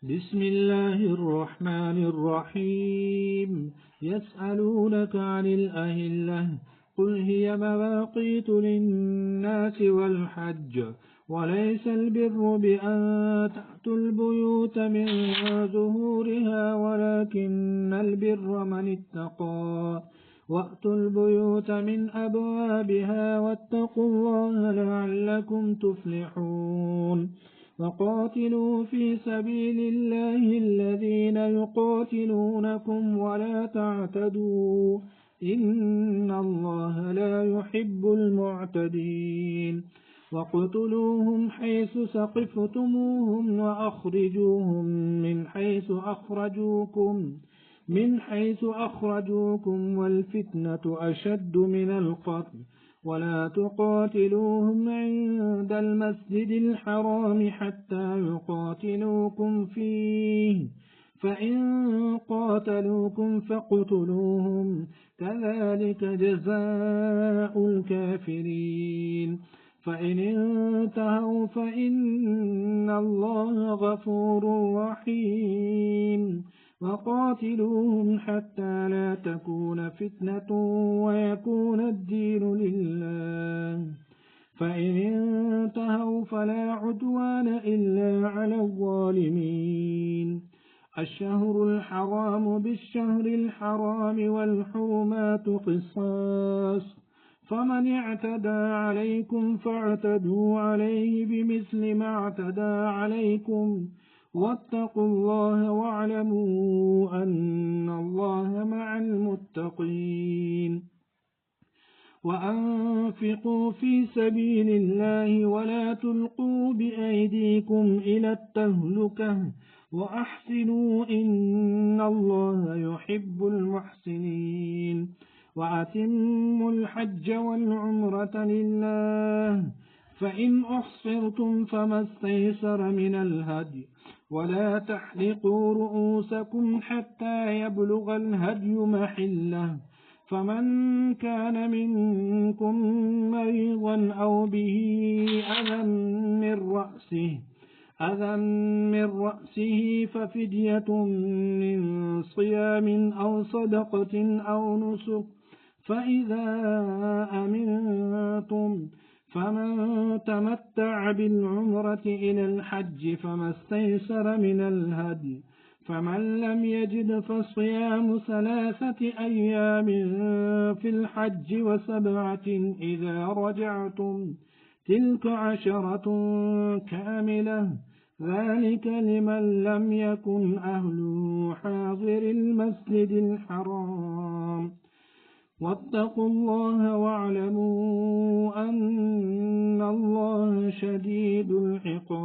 بسم الله الرحمن الرحيم. يسألونك عن الأهلة، قل هي مواقيت للناس والحج، وليس البر بأن تأتوا البيوت من ظهورها، ولكن البر من اتقى. وأتوا البيوت من أبوابها، واتقوا الله لعلكم تفلحون. وقاتلوا في سبيل الله الذين يقاتلونكم ولا تعتدوا، إن الله لا يحب المعتدين. وقتلوهم حيث ثقفتموهم، وأخرجوهم من حيث أخرجوكم، والفتنة أشد من القتل. ولا تقاتلوهم عند المسجد الحرام حتى يقاتلوكم فيه، فإن قاتلوكم فاقتلوهم، كذلك جزاء الكافرين. فإن انتهوا فإن الله غفور رحيم. وقاتلوهم حتى لا تكون فتنة ويكون الدين لله، فإن انتهوا فلا عدوان إلا على الظالمين. الشهر الحرام بالشهر الحرام والحرمات قصاص، فمن اعتدى عليكم فاعتدوا عليه بمثل ما اعتدى عليكم، واتقوا الله واعلموا أن الله مع المتقين. وأنفقوا في سبيل الله ولا تلقوا بأيديكم إلى التهلكة، وأحسنوا إن الله يحب المحسنين. وأتموا الحج والعمرة لله، فإن أحصرتم فما استيسر من الهدي، ولا تحلقوا رؤوسكم حتى يبلغ الهدي محله، فمن كان منكم مريضا أو به أذى من رأسه ففدية من صيام أو صدقة أو نسك، فإذا أمنتم فمن تمتع بالعمرة إلى الحج فما استيسر من الهدي، فمن لم يجد فصيام 3 أيام في الحج و7 إذا رجعتم، تلك 10 كاملة، ذلك لمن لم يكن أهله حاضر المسجد الحرام. واتقوا الله واعلموا أن الله شديد العقاب.